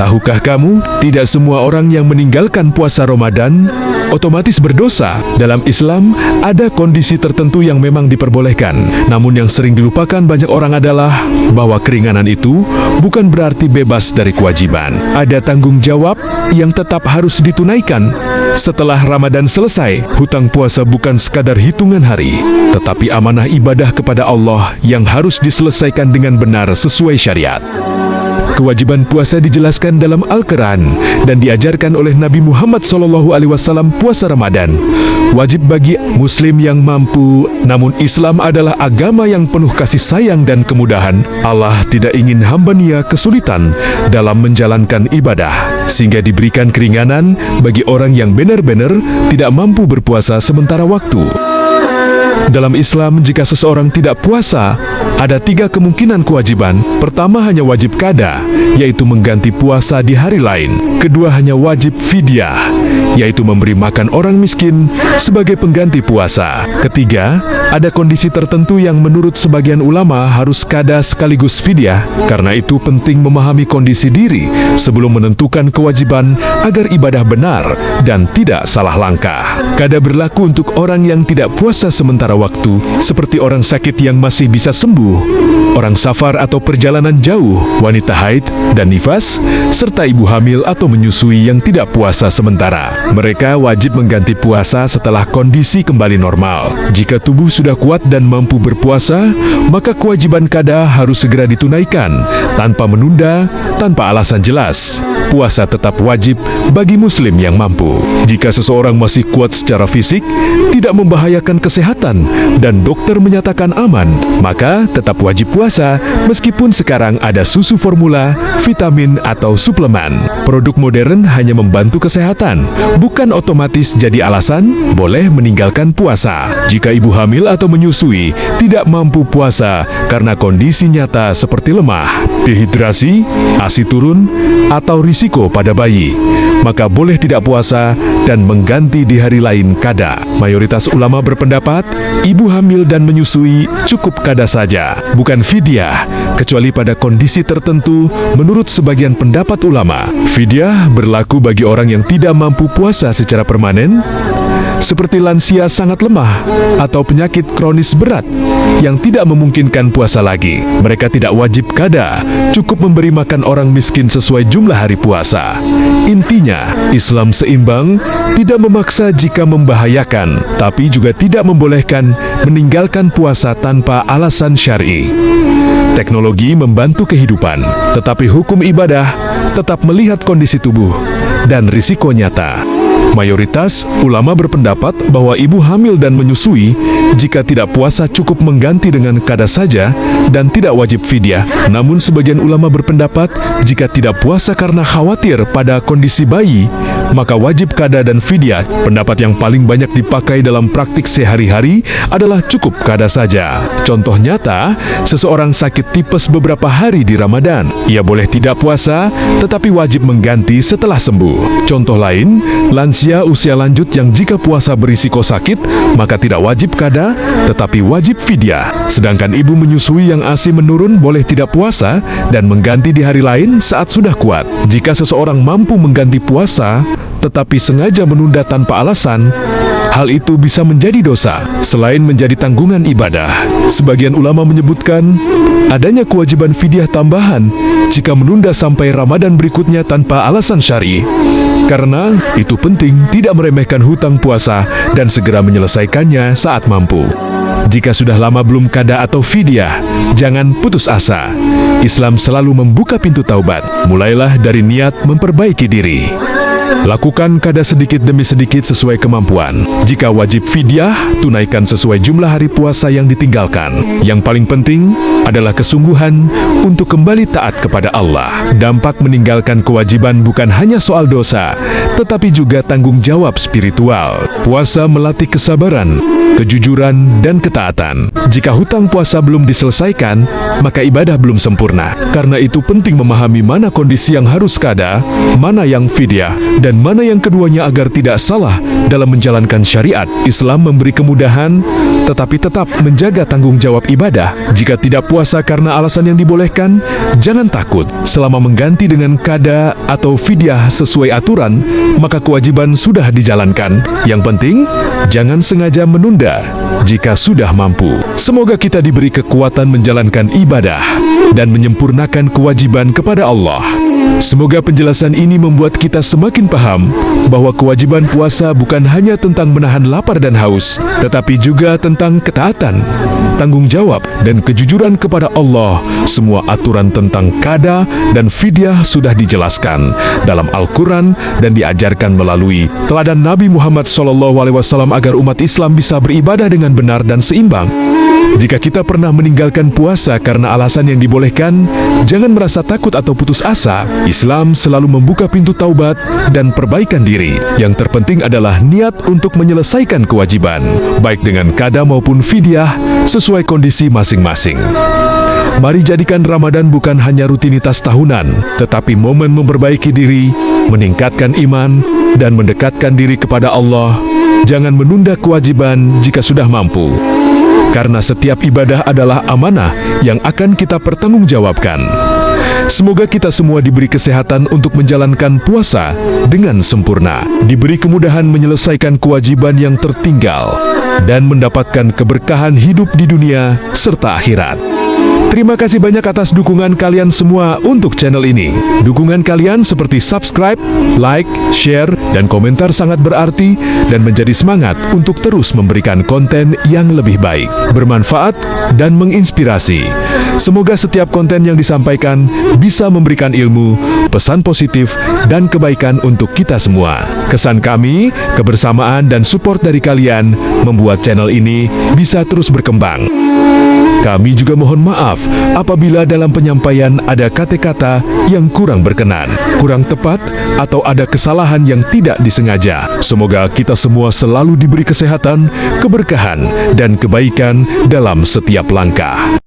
Tahukah kamu, tidak semua orang yang meninggalkan puasa Ramadan otomatis berdosa. Dalam Islam, ada kondisi tertentu yang memang diperbolehkan. Namun yang sering dilupakan banyak orang adalah bahwa keringanan itu bukan berarti bebas dari kewajiban. Ada tanggung jawab yang tetap harus ditunaikan. Setelah Ramadan selesai, hutang puasa bukan sekadar hitungan hari, tetapi amanah ibadah kepada Allah yang harus diselesaikan dengan benar sesuai syariat. Kewajiban puasa dijelaskan dalam Al-Quran dan diajarkan oleh Nabi Muhammad SAW. Puasa Ramadan wajib bagi Muslim yang mampu, namun Islam adalah agama yang penuh kasih sayang dan kemudahan. Allah tidak ingin hamba-Nya kesulitan dalam menjalankan ibadah, sehingga diberikan keringanan bagi orang yang benar-benar tidak mampu berpuasa sementara waktu. Dalam Islam, jika seseorang tidak puasa, ada 3 kemungkinan kewajiban. Pertama, hanya wajib qada, yaitu mengganti puasa di hari lain. Kedua, hanya wajib fidyah, yaitu memberi makan orang miskin sebagai pengganti puasa. Ketiga, ada kondisi tertentu yang menurut sebagian ulama harus qada sekaligus fidyah. Karena itu penting memahami kondisi diri sebelum menentukan kewajiban agar ibadah benar dan tidak salah langkah. Qada berlaku untuk orang yang tidak puasa sementara waktu, seperti orang sakit yang masih bisa sembuh, orang safar atau perjalanan jauh, wanita haid dan nifas, serta ibu hamil atau menyusui yang tidak puasa sementara. Mereka wajib mengganti puasa setelah kondisi kembali normal. Jika tubuh sudah kuat dan mampu berpuasa, maka kewajiban qada harus segera ditunaikan, tanpa menunda, tanpa alasan jelas. Puasa tetap wajib bagi Muslim yang mampu. Jika seseorang masih kuat secara fisik, tidak membahayakan kesehatan, dan dokter menyatakan aman, maka tetap wajib puasa meskipun sekarang ada susu formula, vitamin, atau suplemen. Produk modern hanya membantu kesehatan, bukan otomatis jadi alasan boleh meninggalkan puasa. Jika ibu hamil atau menyusui tidak mampu puasa karena kondisi nyata seperti lemah, dehidrasi, ASI turun, atau risiko pada bayi, maka boleh tidak puasa dan mengganti di hari lain qada. Mayoritas ulama berpendapat, ibu hamil dan menyusui cukup qada saja, bukan fidyah, kecuali pada kondisi tertentu. Menurut sebagian pendapat ulama, fidyah berlaku bagi orang yang tidak mampu puasa secara permanen, seperti lansia sangat lemah atau penyakit kronis berat yang tidak memungkinkan puasa lagi. Mereka tidak wajib qada, cukup memberi makan orang miskin sesuai jumlah hari puasa. Intinya, Islam seimbang, tidak memaksa jika membahayakan, tapi juga tidak membolehkan meninggalkan puasa tanpa alasan syar'i. Teknologi membantu kehidupan, tetapi hukum ibadah tetap melihat kondisi tubuh dan risiko nyata. Mayoritas ulama berpendapat bahwa ibu hamil dan menyusui jika tidak puasa cukup mengganti dengan qada saja dan tidak wajib fidyah. Namun sebagian ulama berpendapat jika tidak puasa karena khawatir pada kondisi bayi, maka wajib qada dan fidyah. Pendapat yang paling banyak dipakai dalam praktik sehari-hari adalah cukup qada saja. Contoh nyata, seseorang sakit tipes beberapa hari di Ramadan. Ia boleh tidak puasa, tetapi wajib mengganti setelah sembuh. Contoh lain, lansia usia lanjut yang jika puasa berisiko sakit, maka tidak wajib qada, tetapi wajib fidyah. Sedangkan ibu menyusui yang ASI menurun boleh tidak puasa dan mengganti di hari lain saat sudah kuat. Jika seseorang mampu mengganti puasa, tetapi sengaja menunda tanpa alasan, hal itu bisa menjadi dosa, selain menjadi tanggungan ibadah. Sebagian ulama menyebutkan adanya kewajiban fidyah tambahan jika menunda sampai Ramadan berikutnya tanpa alasan syar'i. Karena itu penting tidak meremehkan hutang puasa dan segera menyelesaikannya saat mampu. Jika sudah lama belum qada atau fidyah, jangan putus asa. Islam selalu membuka pintu taubat. Mulailah dari niat memperbaiki diri. Lakukan qada sedikit demi sedikit sesuai kemampuan. Jika wajib fidyah, tunaikan sesuai jumlah hari puasa yang ditinggalkan. Yang paling penting adalah kesungguhan untuk kembali taat kepada Allah. Dampak meninggalkan kewajiban bukan hanya soal dosa, tetapi juga tanggung jawab spiritual. Puasa melatih kesabaran, kejujuran, dan ketaatan. Jika hutang puasa belum diselesaikan, maka ibadah belum sempurna. Karena itu penting memahami mana kondisi yang harus qada, mana yang fidyah, dan mana yang keduanya agar tidak salah dalam menjalankan syariat. Islam memberi kemudahan, tetapi tetap menjaga tanggung jawab ibadah. Jika tidak puasa karena alasan yang dibolehkan, jangan takut. Selama mengganti dengan qada atau fidyah sesuai aturan, maka kewajiban sudah dijalankan. Yang penting, jangan sengaja menunda jika sudah mampu. Semoga kita diberi kekuatan menjalankan ibadah dan menyempurnakan kewajiban kepada Allah. Semoga penjelasan ini membuat kita semakin paham bahwa kewajiban puasa bukan hanya tentang menahan lapar dan haus, tetapi juga tentang ketaatan, tanggung jawab, dan kejujuran kepada Allah. Semua aturan tentang qada dan fidyah sudah dijelaskan dalam Al-Quran dan diajarkan melalui teladan Nabi Muhammad SAW agar umat Islam bisa beribadah dengan benar dan seimbang. Jika kita pernah meninggalkan puasa karena alasan yang dibolehkan, jangan merasa takut atau putus asa. Islam selalu membuka pintu taubat dan perbaikan diri. Yang terpenting adalah niat untuk menyelesaikan kewajiban, baik dengan qada maupun fidyah, sesuai kondisi masing-masing. Mari jadikan Ramadan bukan hanya rutinitas tahunan, tetapi momen memperbaiki diri, meningkatkan iman, dan mendekatkan diri kepada Allah. Jangan menunda kewajiban jika sudah mampu. Karena setiap ibadah adalah amanah yang akan kita pertanggungjawabkan. Semoga kita semua diberi kesehatan untuk menjalankan puasa dengan sempurna, diberi kemudahan menyelesaikan kewajiban yang tertinggal, dan mendapatkan keberkahan hidup di dunia serta akhirat. Terima kasih banyak atas dukungan kalian semua untuk channel ini. Dukungan kalian seperti subscribe, like, share, dan komentar sangat berarti dan menjadi semangat untuk terus memberikan konten yang lebih baik, bermanfaat, dan menginspirasi. Semoga setiap konten yang disampaikan bisa memberikan ilmu, pesan positif, dan kebaikan untuk kita semua. Kesan kami, kebersamaan, dan support dari kalian membuat channel ini bisa terus berkembang. Kami juga mohon maaf apabila dalam penyampaian ada kata-kata yang kurang berkenan, kurang tepat, atau ada kesalahan yang tidak disengaja. Semoga kita semua selalu diberi kesehatan, keberkahan, dan kebaikan dalam setiap langkah.